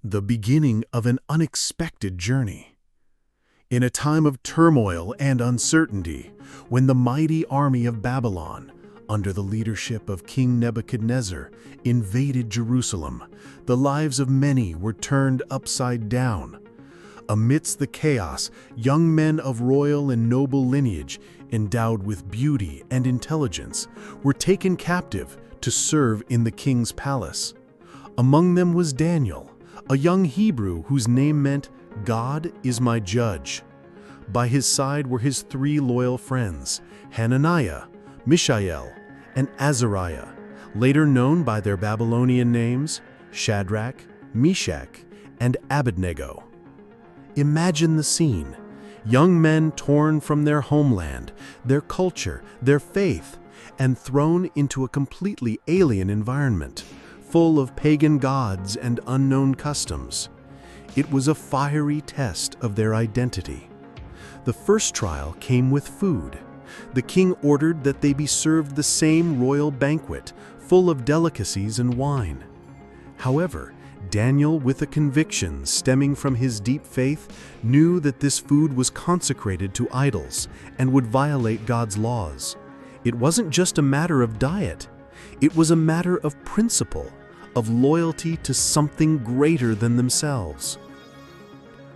the beginning of an unexpected journey. In a time of turmoil and uncertainty, when the mighty army of Babylon, under the leadership of King Nebuchadnezzar, invaded Jerusalem, the lives of many were turned upside down. Amidst the chaos, young men of royal and noble lineage, endowed with beauty and intelligence, were taken captive to serve in the king's palace. Among them was Daniel, a young Hebrew whose name meant, "God is my judge." By his side were his three loyal friends, Hananiah, Mishael, and Azariah, later known by their Babylonian names, Shadrach, Meshach, and Abednego. Imagine the scene. Young men torn from their homeland, their culture, their faith, and thrown into a completely alien environment, full of pagan gods and unknown customs. It was a fiery test of their identity. The first trial came with food. The king ordered that they be served the same royal banquet, full of delicacies and wine. However, Daniel, with a conviction stemming from his deep faith, knew that this food was consecrated to idols and would violate God's laws. It wasn't just a matter of diet. It was a matter of principle, of loyalty to something greater than themselves.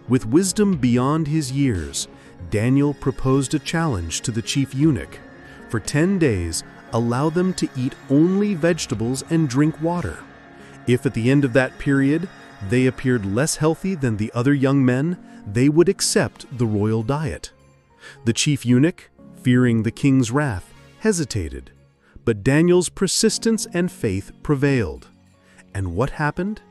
With wisdom beyond his years, Daniel proposed a challenge to the chief eunuch. For 10 days, allow them to eat only vegetables and drink water. If at the end of that period, they appeared less healthy than the other young men, they would accept the royal diet. The chief eunuch, fearing the king's wrath, hesitated, but Daniel's persistence and faith prevailed. And what happened?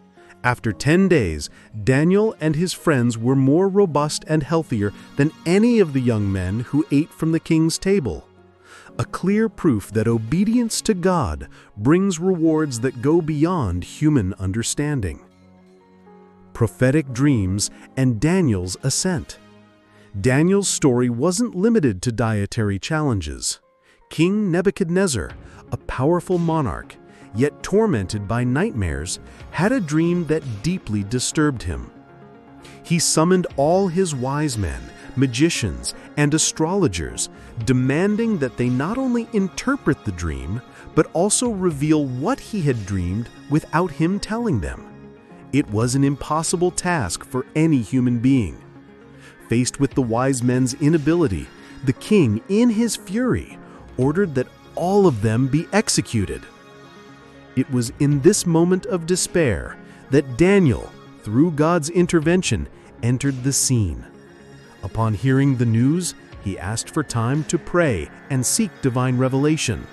After 10 days, Daniel and his friends were more robust and healthier than any of the young men who ate from the king's table. A clear proof that obedience to God brings rewards that go beyond human understanding. Prophetic dreams and Daniel's ascent. Daniel's story wasn't limited to dietary challenges. King Nebuchadnezzar, a powerful monarch, yet tormented by nightmares, had a dream that deeply disturbed him. He summoned all his wise men, magicians, and astrologers, demanding that they not only interpret the dream, but also reveal what he had dreamed without him telling them. It was an impossible task for any human being. Faced with the wise men's inability, the king, in his fury, ordered that all of them be executed. It was in this moment of despair that Daniel, through God's intervention, entered the scene. Upon hearing the news, he asked for time to pray and seek divine revelation.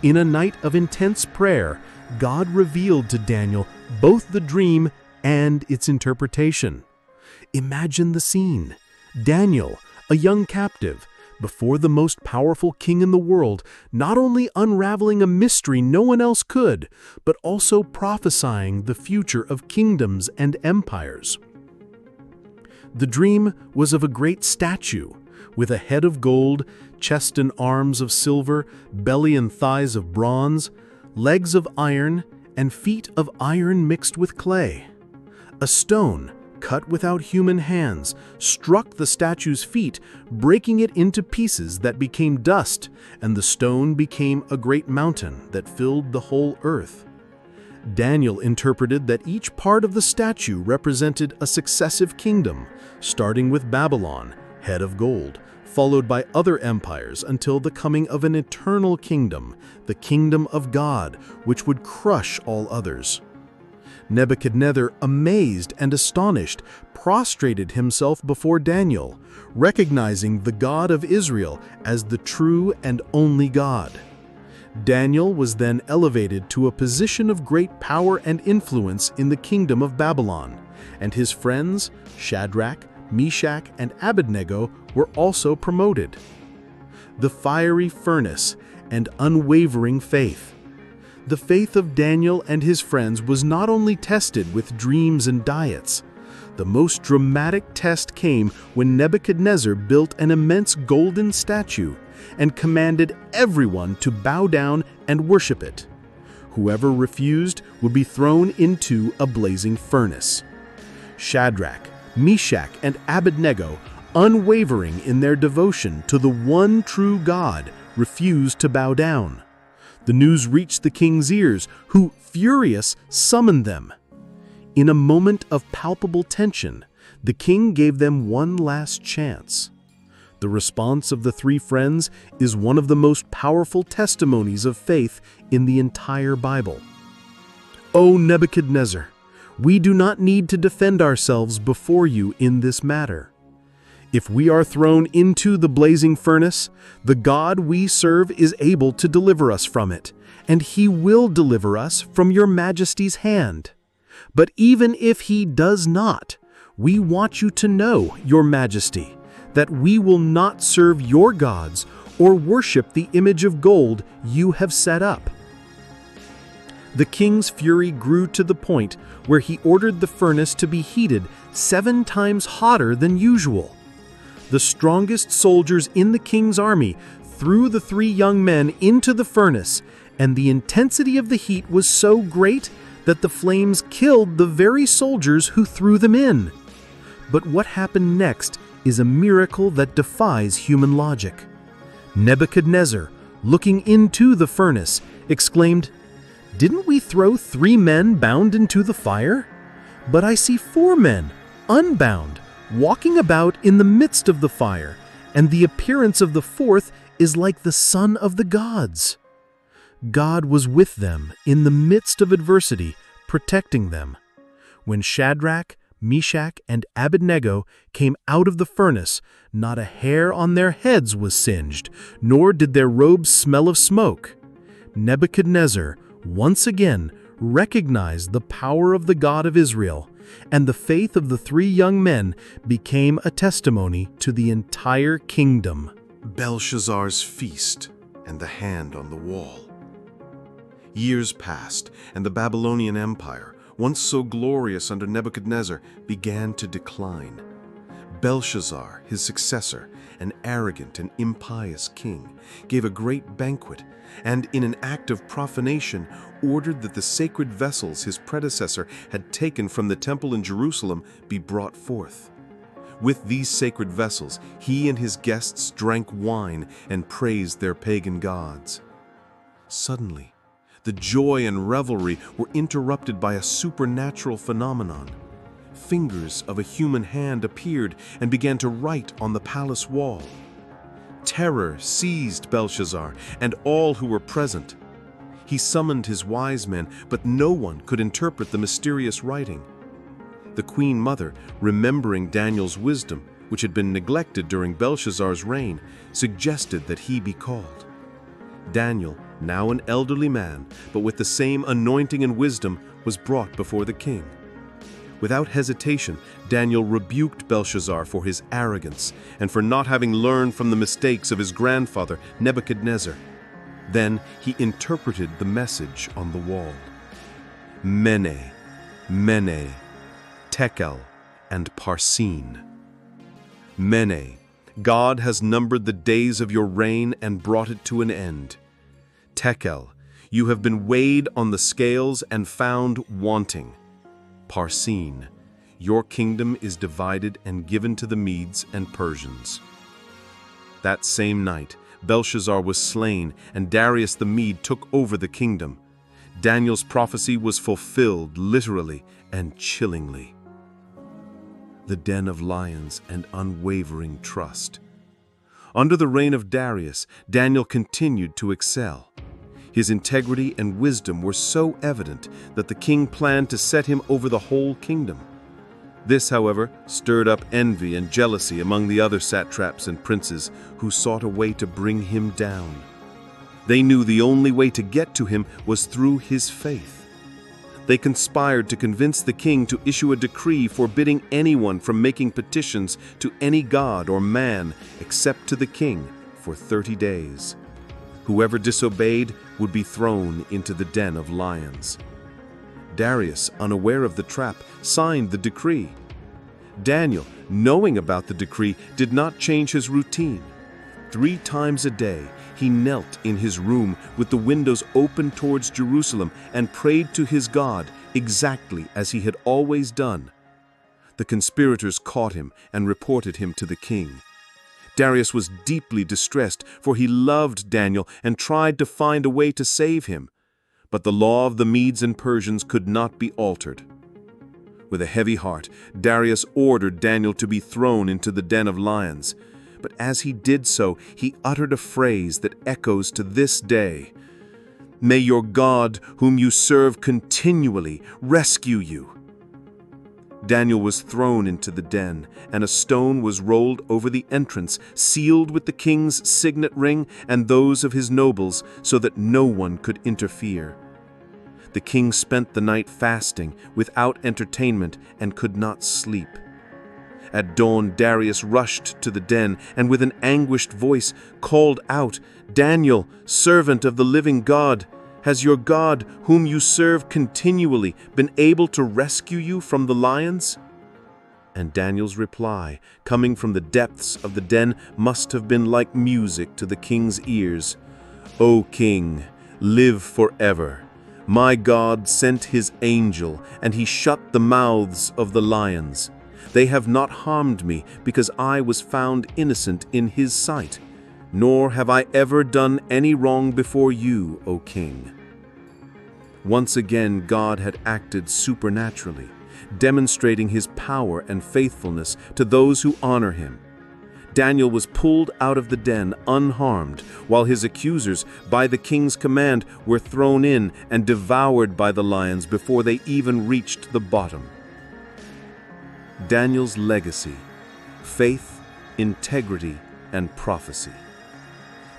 In a night of intense prayer, God revealed to Daniel both the dream and its interpretation. Imagine the scene. Daniel, a young captive, before the most powerful king in the world, not only unraveling a mystery no one else could, but also prophesying the future of kingdoms and empires. The dream was of a great statue, with a head of gold, chest and arms of silver, belly and thighs of bronze, legs of iron, and feet of iron mixed with clay. A stone, cut without human hands, struck the statue's feet, breaking it into pieces that became dust, and the stone became a great mountain that filled the whole earth. Daniel interpreted that each part of the statue represented a successive kingdom, starting with Babylon, head of gold, followed by other empires until the coming of an eternal kingdom, the kingdom of God, which would crush all others. Nebuchadnezzar, amazed and astonished, prostrated himself before Daniel, recognizing the God of Israel as the true and only God. Daniel was then elevated to a position of great power and influence in the kingdom of Babylon, and his friends, Shadrach, Meshach, and Abednego, were also promoted. The fiery furnace and unwavering faith. The faith of Daniel and his friends was not only tested with dreams and diets. The most dramatic test came when Nebuchadnezzar built an immense golden statue and commanded everyone to bow down and worship it. Whoever refused would be thrown into a blazing furnace. Shadrach, Meshach, and Abednego, unwavering in their devotion to the one true God, refused to bow down. The news reached the king's ears, who, furious, summoned them. In a moment of palpable tension, the king gave them one last chance. The response of the three friends is one of the most powerful testimonies of faith in the entire Bible. "O Nebuchadnezzar, we do not need to defend ourselves before you in this matter. If we are thrown into the blazing furnace, the God we serve is able to deliver us from it, and he will deliver us from your majesty's hand. But even if he does not, we want you to know, your majesty, that we will not serve your gods or worship the image of gold you have set up." The king's fury grew to the point where he ordered the furnace to be heated 7 times hotter than usual. The strongest soldiers in the king's army threw the 3 young men into the furnace, and the intensity of the heat was so great that the flames killed the very soldiers who threw them in. But what happened next is a miracle that defies human logic. Nebuchadnezzar, looking into the furnace, exclaimed, "Didn't we throw 3 men bound into the fire? But I see 4 men, unbound, walking about in the midst of the fire, and the appearance of the 4th is like the son of the gods." God was with them in the midst of adversity, protecting them. When Shadrach, Meshach, and Abednego came out of the furnace, not a hair on their heads was singed, nor did their robes smell of smoke. Nebuchadnezzar, once again, recognized the power of the God of Israel, and the faith of the 3 young men became a testimony to the entire kingdom. Belshazzar's feast and the hand on the wall. Years passed, and the Babylonian Empire, once so glorious under Nebuchadnezzar, began to decline. Belshazzar, his successor, an arrogant and impious king, gave a great banquet, and in an act of profanation ordered that the sacred vessels his predecessor had taken from the temple in Jerusalem be brought forth. With these sacred vessels, he and his guests drank wine and praised their pagan gods. Suddenly, the joy and revelry were interrupted by a supernatural phenomenon. Fingers of a human hand appeared and began to write on the palace wall. Terror seized Belshazzar and all who were present. He summoned his wise men, but no one could interpret the mysterious writing. The queen mother, remembering Daniel's wisdom, which had been neglected during Belshazzar's reign, suggested that he be called. Daniel, now an elderly man, but with the same anointing and wisdom, was brought before the king. Without hesitation, Daniel rebuked Belshazzar for his arrogance and for not having learned from the mistakes of his grandfather, Nebuchadnezzar. Then he interpreted the message on the wall. Mene, Mene, Tekel, and Parsin. Mene, God has numbered the days of your reign and brought it to an end. Tekel, you have been weighed on the scales and found wanting. Parsin, your kingdom is divided and given to the Medes and Persians. That same night, Belshazzar was slain, and Darius the Mede took over the kingdom. Daniel's prophecy was fulfilled literally and chillingly. The den of lions and unwavering trust. Under the reign of Darius, Daniel continued to excel. His integrity and wisdom were so evident that the king planned to set him over the whole kingdom. This, however, stirred up envy and jealousy among the other satraps and princes who sought a way to bring him down. They knew the only way to get to him was through his faith. They conspired to convince the king to issue a decree forbidding anyone from making petitions to any god or man except to the king for 30 days. Whoever disobeyed would be thrown into the den of lions. Darius, unaware of the trap, signed the decree. Daniel, knowing about the decree, did not change his routine. 3 times a day, he knelt in his room with the windows open towards Jerusalem and prayed to his God exactly as he had always done. the conspirators caught him and reported him to the king. Darius was deeply distressed, for he loved Daniel and tried to find a way to save him. But the law of the Medes and Persians could not be altered. With a heavy heart, Darius ordered Daniel to be thrown into the den of lions. But as he did so, he uttered a phrase that echoes to this day. "May your God, whom you serve continually, rescue you." Daniel was thrown into the den, and a stone was rolled over the entrance, sealed with the king's signet ring and those of his nobles, so that no one could interfere. The king spent the night fasting, without entertainment, and could not sleep. At dawn, Darius rushed to the den, and with an anguished voice called out, "Daniel, servant of the living God, has your God, whom you serve continually, been able to rescue you from the lions?" And Daniel's reply, coming from the depths of the den, must have been like music to the king's ears. "O king, live forever. My God sent his angel, and he shut the mouths of the lions. They have not harmed me, because I was found innocent in his sight. Nor have I ever done any wrong before you, O king." Once again, God had acted supernaturally, demonstrating his power and faithfulness to those who honor him. Daniel was pulled out of the den unharmed, while his accusers, by the king's command, were thrown in and devoured by the lions before they even reached the bottom. Daniel's legacy: faith, integrity, and prophecy.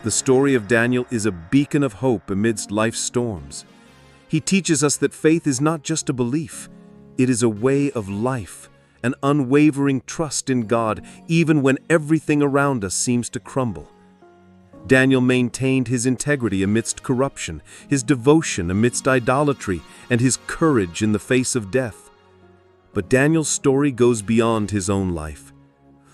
The story of Daniel is a beacon of hope amidst life's storms. He teaches us that faith is not just a belief, it is a way of life, an unwavering trust in God, even when everything around us seems to crumble. Daniel maintained his integrity amidst corruption, his devotion amidst idolatry, and his courage in the face of death. But Daniel's story goes beyond his own life.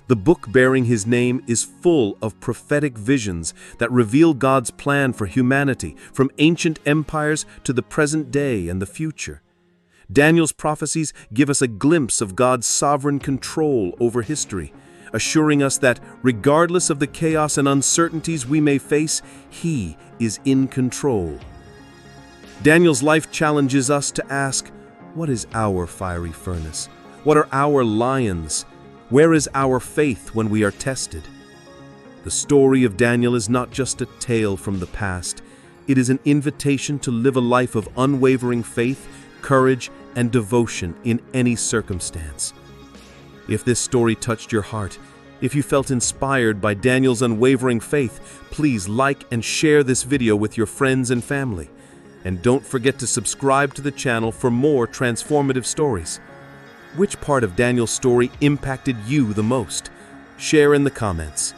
The book bearing his name is full of prophetic visions that reveal God's plan for humanity, from ancient empires to the present day and the future. Daniel's prophecies give us a glimpse of God's sovereign control over history, assuring us that, regardless of the chaos and uncertainties we may face, He is in control. Daniel's life challenges us to ask, what is our fiery furnace? What are our lions? Where is our faith when we are tested? The story of Daniel is not just a tale from the past. It is an invitation to live a life of unwavering faith, courage, and devotion in any circumstance. If this story touched your heart, if you felt inspired by Daniel's unwavering faith, please like and share this video with your friends and family. And don't forget to subscribe to the channel for more transformative stories. Which part of Daniel's story impacted you the most? Share in the comments.